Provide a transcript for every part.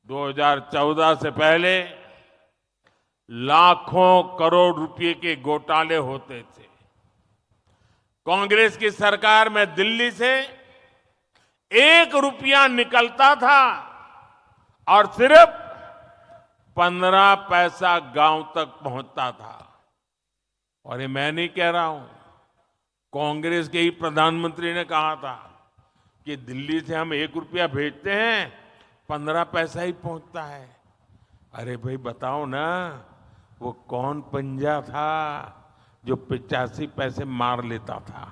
2014 से पहले लाखों करोड़ रुपए के घोटाले होते थे। कांग्रेस की सरकार में दिल्ली से 1 रुपया निकलता था और सिर्फ 15 पैसा गांव तक पहुंचता था। और ये मैं नहीं कह रहा हूं, कांग्रेस के ही प्रधानमंत्री ने कहा था कि दिल्ली से हम 1 रुपया भेजते हैं, 15 पैसा ही पहुंचता है। अरे भाई बताओ ना, वो कौन पंजा था जो 85 पैसे मार लेता था?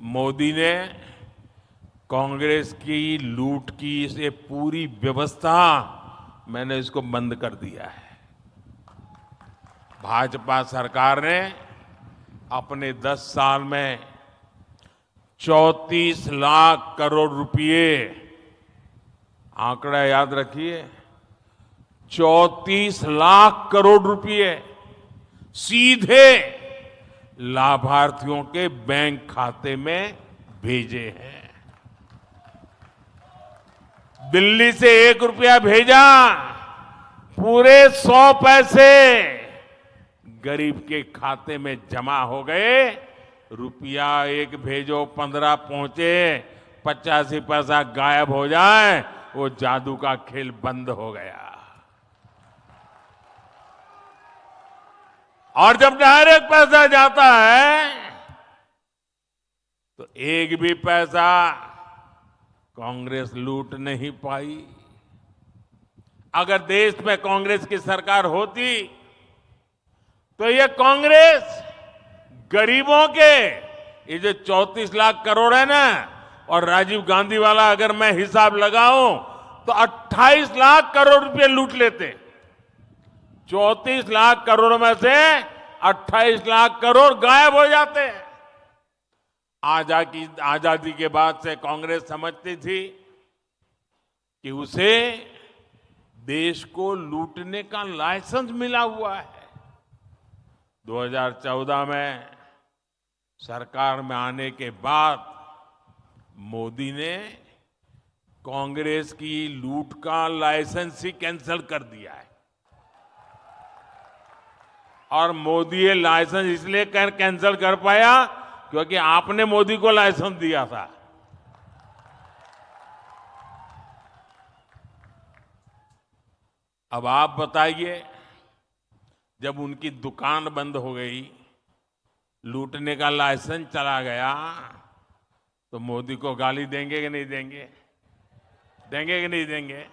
मोदी ने कांग्रेस की लूट की ये पूरी व्यवस्था, मैंने इसको बंद कर दिया है। भाजपा सरकार ने अपने 10 साल में 34 लाख करोड़ रुपए, आंकड़ा याद रखिए, 34 लाख करोड़ रुपए सीधे लाभार्थियों के बैंक खाते में भेजे हैं। दिल्ली से 1 रुपया भेजा, पूरे 100 पैसे गरीब के खाते में जमा हो गए। रुपया 1 भेजो, 15 पहुंचे, 85 पैसा गायब हो जाए, वो जादू का खेल बंद हो गया। और जब डायरेक्ट पैसा जाता है तो एक भी पैसा कांग्रेस लूट नहीं पाई। अगर देश में कांग्रेस की सरकार होती तो ये कांग्रेस गरीबों के, ये जो 34 लाख करोड़ है ना, और राजीव गांधी वाला अगर मैं हिसाब लगाऊं तो 28 लाख करोड़ रुपए लूट लेते। 34 लाख करोड़ में से 28 लाख करोड़ गायब हो जाते। आजादी के बाद से कांग्रेस समझती थी कि उसे देश को लूटने का लाइसेंस मिला हुआ है। 2014 में सरकार में आने के बाद मोदी ने कांग्रेस की लूट का लाइसेंस ही कैंसिल कर दिया है। और मोदी ये लाइसेंस इसलिए कैंसिल कर पाया क्योंकि आपने मोदी को लाइसेंस दिया था। अब आप बताइए, जब उनकी दुकान बंद हो गई, लूटने का लाइसेंस चला गया, तो मोदी को गाली देंगे कि नहीं देंगे? देंगे कि नहीं देंगे?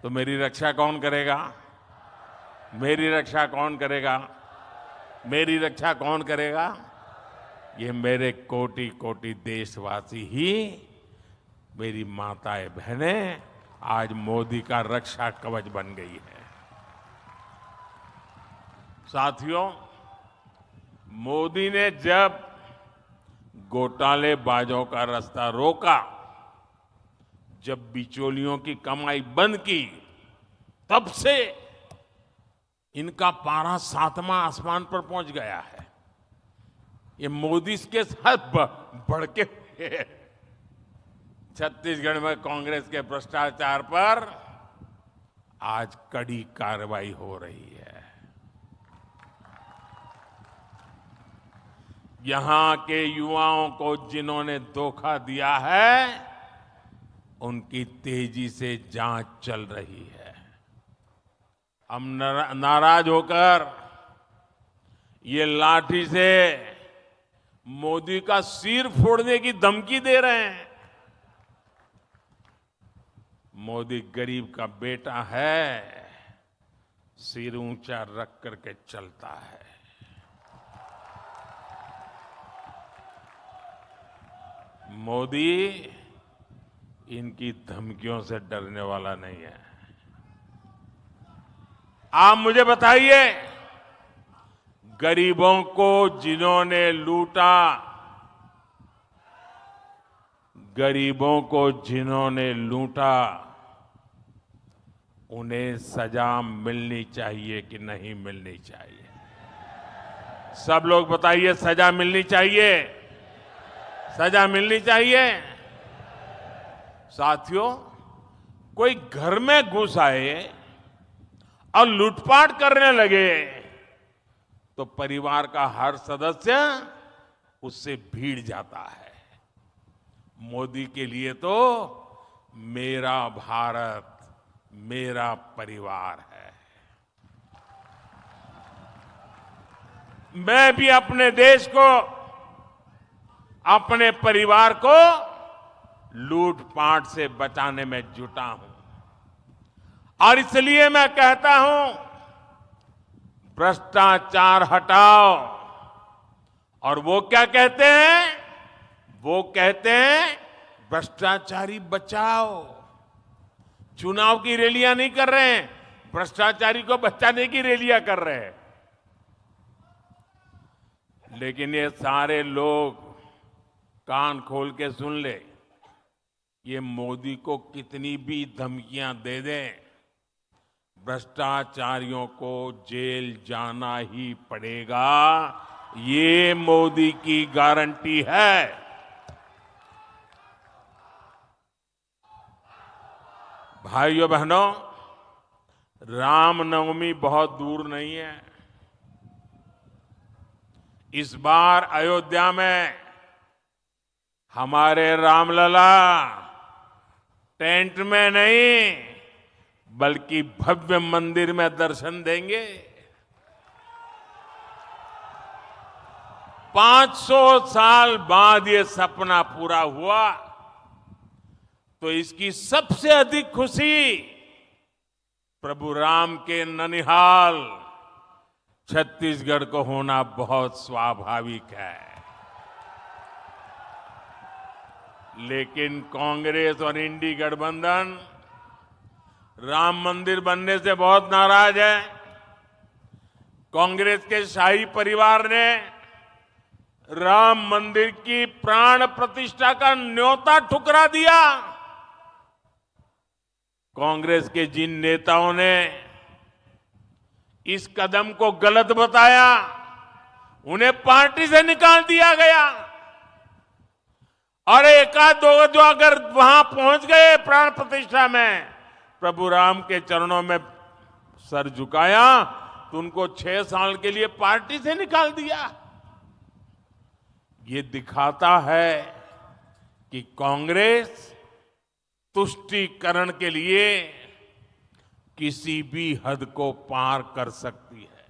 तो मेरी रक्षा कौन करेगा? मेरी रक्षा कौन करेगा? मेरी रक्षा कौन करेगा? ये मेरे कोटि कोटि देशवासी ही, मेरी माताएं बहनें आज मोदी का रक्षा कवच बन गई है। साथियों, मोदी ने जब घोटालेबाजों का रास्ता रोका, जब बिचौलियों की कमाई बंद की, तब से इनका पारा 7वां आसमान पर पहुंच गया है। ये मोदी के साथ भड़के हुए छत्तीसगढ़ में कांग्रेस के भ्रष्टाचार पर आज कड़ी कार्रवाई हो रही है। यहां के युवाओं को जिन्होंने धोखा दिया है, उनकी तेजी से जांच चल रही है। हम नाराज होकर ये लाठी से मोदी का सिर फोड़ने की धमकी दे रहे हैं। मोदी गरीब का बेटा है, सिर ऊंचा रख करके चलता है। मोदी इनकी धमकियों से डरने वाला नहीं है। आप मुझे बताइए, गरीबों को जिन्होंने लूटा, गरीबों को जिन्होंने लूटा, उन्हें सजा मिलनी चाहिए कि नहीं मिलनी चाहिए? सब लोग बताइए, सजा मिलनी चाहिए? सजा मिलनी चाहिए। साथियों, कोई घर में घुस आए और लूटपाट करने लगे तो परिवार का हर सदस्य उससे भीड़ जाता है। मोदी के लिए तो मेरा भारत, मेरा परिवार है। मैं भी अपने देश को, अपने परिवार को लूटपाट से बचाने में जुटा हूं। और इसलिए मैं कहता हूं, भ्रष्टाचार हटाओ। और वो क्या कहते हैं? वो कहते हैं भ्रष्टाचारी बचाओ। चुनाव की रैलियां नहीं कर रहे हैं, भ्रष्टाचारी को बचाने की रैलियां कर रहे हैं। लेकिन ये सारे लोग कान खोल के सुन ले, ये मोदी को कितनी भी धमकियां दे दें, भ्रष्टाचारियों को जेल जाना ही पड़ेगा। ये मोदी की गारंटी है। भाइयों बहनों, रामनवमी बहुत दूर नहीं है। इस बार अयोध्या में हमारे रामलला टेंट में नहीं बल्कि भव्य मंदिर में दर्शन देंगे। 500 साल बाद ये सपना पूरा हुआ तो इसकी सबसे अधिक खुशी प्रभु राम के ननिहाल छत्तीसगढ़ को होना बहुत स्वाभाविक है। लेकिन कांग्रेस और इंडी गठबंधन राम मंदिर बनने से बहुत नाराज है। कांग्रेस के शाही परिवार ने राम मंदिर की प्राण प्रतिष्ठा का न्योता ठुकरा दिया। कांग्रेस के जिन नेताओं ने इस कदम को गलत बताया, उन्हें पार्टी से निकाल दिया गया। और एकाध दो जो अगर वहां पहुंच गए प्राण प्रतिष्ठा में, प्रभु राम के चरणों में सर झुकाया, तो उनको 6 साल के लिए पार्टी से निकाल दिया। ये दिखाता है कि कांग्रेस तुष्टीकरण के लिए किसी भी हद को पार कर सकती है।